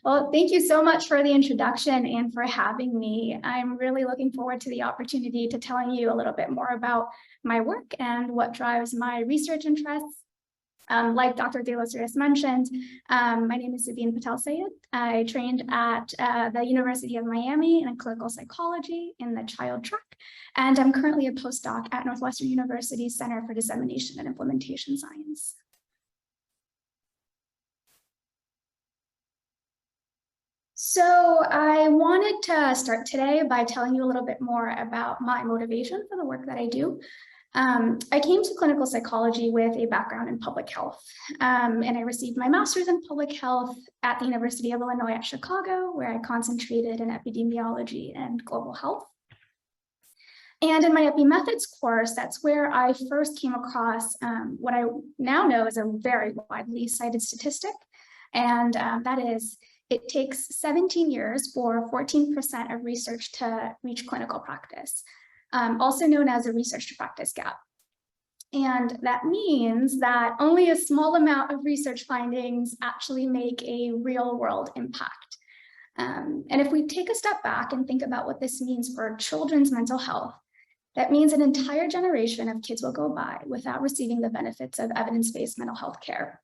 Well, thank you so much for the introduction and for having me. I'm really looking forward to the opportunity to telling you a little bit more about my work and what drives my research interests. Like Dr. De Los Rios mentioned, my name is Zabin Patel. I trained at the University of Miami in clinical psychology in the child track, and I'm currently a postdoc at Northwestern University Center for Dissemination and Implementation Science. So I wanted to start today by telling you a little bit more about my motivation for the work that I do. I came to clinical psychology with a background in public health, and I received my master's in public health at the University of Illinois at Chicago, where I concentrated in epidemiology and global health. And in my epimethods course, that's where I first came across what I now know is a very widely cited statistic, and that is it takes 17 years for 14% of research to reach clinical practice. Also known as a research to practice gap. And that means that only a small amount of research findings actually make a real world impact. And if we take a step back and think about what this means for children's mental health, that means an entire generation of kids will go by without receiving the benefits of evidence-based mental health care.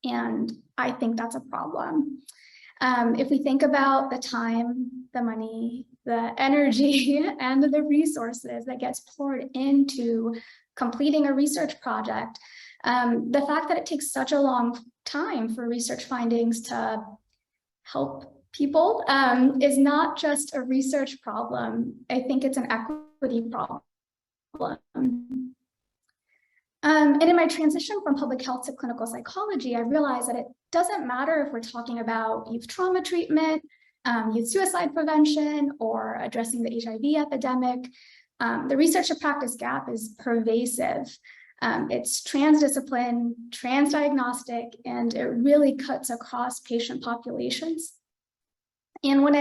And I think that's a problem. If we think about the time, the money, the energy, and the resources that gets poured into completing a research project, the fact that it takes such a long time for research findings to help people is not just a research problem. I think it's an equity problem. And in my transition from public health to clinical psychology, I realized that it doesn't matter if we're talking about youth trauma treatment, youth suicide prevention, or addressing the HIV epidemic. The research to practice gap is pervasive. It's transdiscipline, transdiagnostic, and it really cuts across patient populations. And when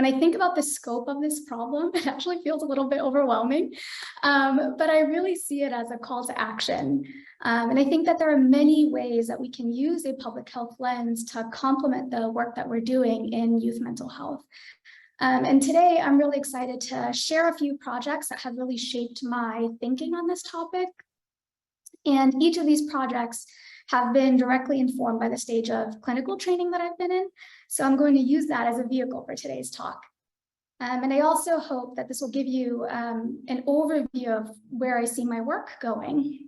I think about the scope of this problem, it actually feels a little bit overwhelming, but I really see it as a call to action. And I think that there are many ways that we can use a public health lens to complement the work that we're doing in youth mental health. And today I'm really excited to share a few projects that have really shaped my thinking on this topic. And each of these projects have been directly informed by the stage of clinical training that I've been in. So I'm going to use that as a vehicle for today's talk. And I also hope that this will give you an overview of where I see my work going.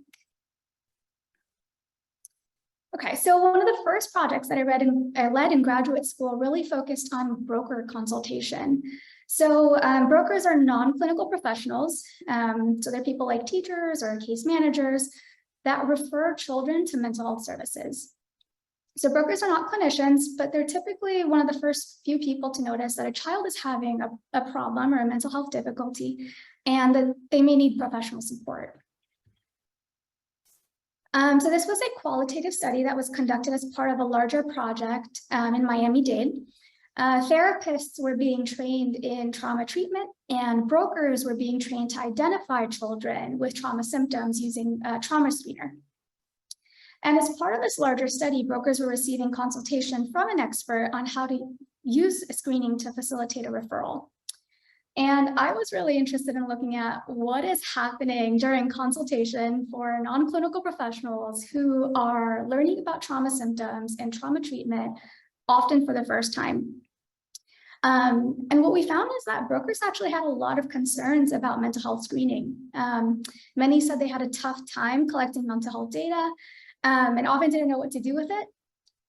Okay, so one of the first projects that I led in graduate school really focused on broker consultation. So brokers are non-clinical professionals. So they're people like teachers or case managers that refer children to mental health services. So brokers are not clinicians, but they're typically one of the first few people to notice that a child is having a problem or a mental health difficulty, and that they may need professional support. So this was a qualitative study that was conducted as part of a larger project in Miami-Dade. Therapists were being trained in trauma treatment, and brokers were being trained to identify children with trauma symptoms using a trauma screener. And as part of this larger study, brokers were receiving consultation from an expert on how to use screening to facilitate a referral. And I was really interested in looking at what is happening during consultation for non-clinical professionals who are learning about trauma symptoms and trauma treatment, often for the first time. And what we found is that brokers actually had a lot of concerns about mental health screening. Many said they had a tough time collecting mental health data and often didn't know what to do with it.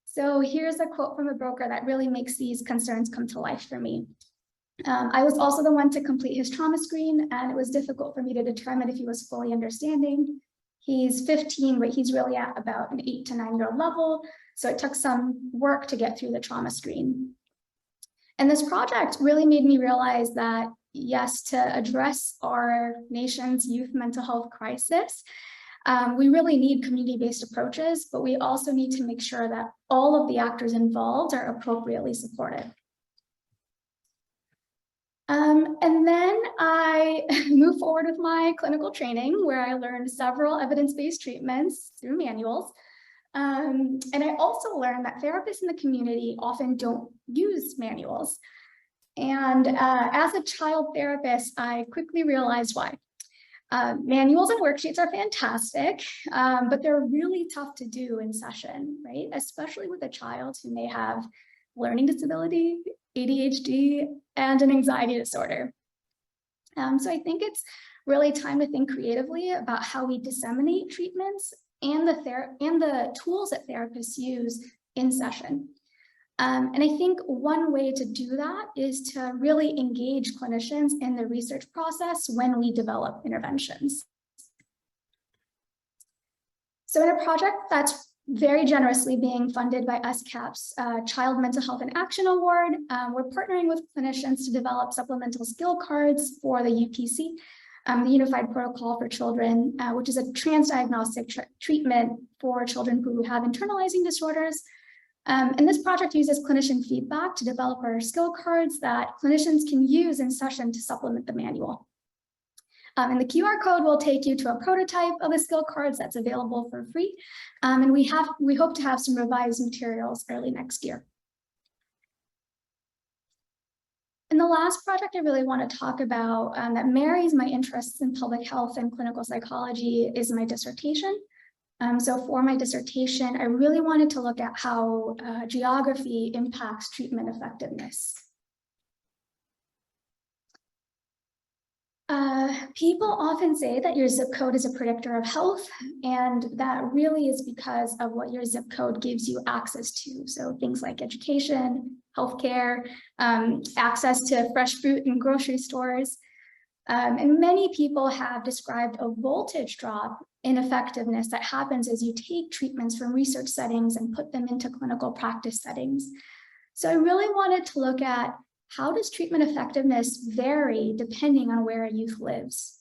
So here's a quote from a broker that really makes these concerns come to life for me. I was also the one to complete his trauma screen, and it was difficult for me to determine if he was fully understanding. He's 15, but he's really at about an 8 to 9-year-old level. So it took some work to get through the trauma screen. And this project really made me realize that, yes, to address our nation's youth mental health crisis, we really need community-based approaches, but we also need to make sure that all of the actors involved are appropriately supported. And then I moved forward with my clinical training, where I learned several evidence-based treatments through manuals. And I also learned that therapists in the community often don't use manuals. And as a child therapist, I quickly realized why. Manuals and worksheets are fantastic, but they're really tough to do in session, right? Especially with a child who may have learning disability, ADHD, and an anxiety disorder. So I think it's really time to think creatively about how we disseminate treatments and the tools that therapists use in session. And I think one way to do that is to really engage clinicians in the research process when we develop interventions. So in a project that's very generously being funded by USCAP's Child Mental Health in Action Award, we're partnering with clinicians to develop supplemental skill cards for the UPC, the Unified Protocol for Children, which is a transdiagnostic treatment for children who have internalizing disorders. And this project uses clinician feedback to develop our skill cards that clinicians can use in session to supplement the manual. And the QR code will take you to a prototype of the skill cards that's available for free. And we hope to have some revised materials early next year. And the last project I really want to talk about that marries my interests in public health and clinical psychology is my dissertation. So for my dissertation, I really wanted to look at how geography impacts treatment effectiveness. People often say that your zip code is a predictor of health, and that really is because of what your zip code gives you access to. So things like education, healthcare, access to fresh fruit in grocery stores. And many people have described a voltage drop in effectiveness that happens as you take treatments from research settings and put them into clinical practice settings. So I really wanted to look at how does treatment effectiveness vary depending on where a youth lives.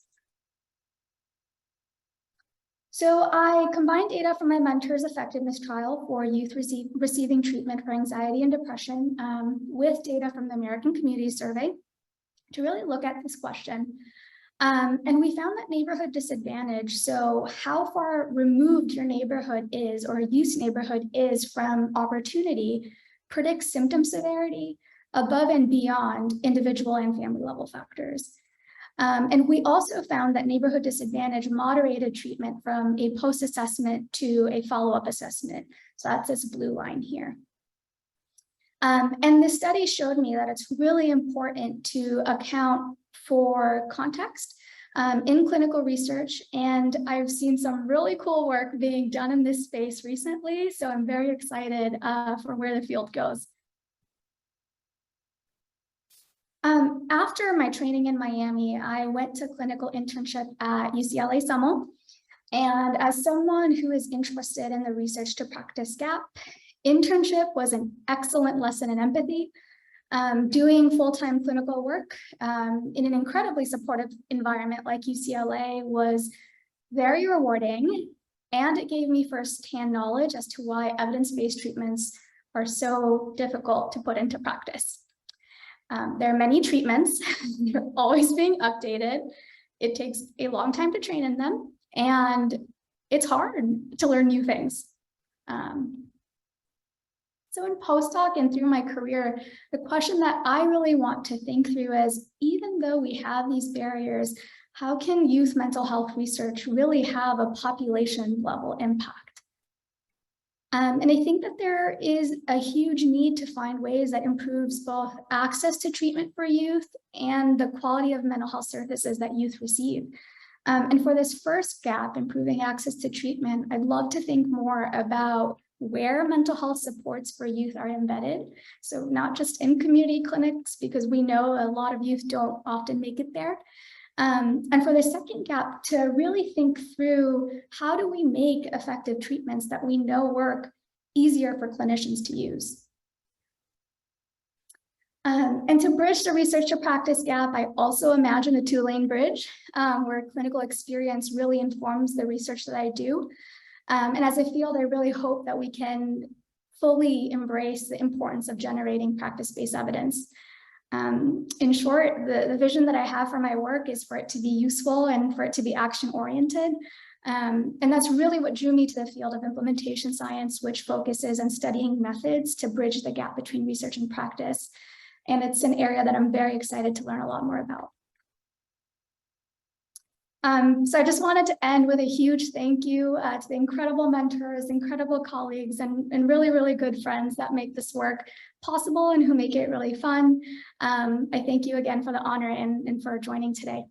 So I combined data from my mentor's effectiveness trial for youth receiving treatment for anxiety and depression with data from the American Community Survey to really look at this question. And we found that neighborhood disadvantage, so how far removed your neighborhood is or a youth's neighborhood is from opportunity, predicts symptom severity above and beyond individual and family level factors. And we also found that neighborhood disadvantage moderated treatment from a post-assessment to a follow-up assessment. So that's this blue line here. And this study showed me that it's really important to account for context in clinical research. And I've seen some really cool work being done in this space recently. So I'm very excited for where the field goes. After my training in Miami, I went to clinical internship at UCLA Samo. And as someone who is interested in the research to practice gap, internship was an excellent lesson in empathy. Doing full-time clinical work in an incredibly supportive environment like UCLA was very rewarding, and it gave me firsthand knowledge as to why evidence-based treatments are so difficult to put into practice. There are many treatments, they're always being updated. It takes a long time to train in them, and it's hard to learn new things. So in postdoc and through my career, the question that I really want to think through is, even though we have these barriers, how can youth mental health research really have a population level impact? And I think that there is a huge need to find ways that improves both access to treatment for youth and the quality of mental health services that youth receive. And for this first gap, improving access to treatment, I'd love to think more about where mental health supports for youth are embedded. So not just in community clinics, because we know a lot of youth don't often make it there. And for the second gap, to really think through how do we make effective treatments that we know work easier for clinicians to use. And to bridge the research to practice gap, I also imagine a two-lane bridge where clinical experience really informs the research that I do. And as a field, I really hope that we can fully embrace the importance of generating practice-based evidence. In short, the vision that I have for my work is for it to be useful and for it to be action-oriented. And that's really what drew me to the field of implementation science, which focuses on studying methods to bridge the gap between research and practice. And it's an area that I'm very excited to learn a lot more about. So I just wanted to end with a huge thank you to the incredible mentors, incredible colleagues, and really, really good friends that make this work possible and who make it really fun. I thank you again for the honor and for joining today.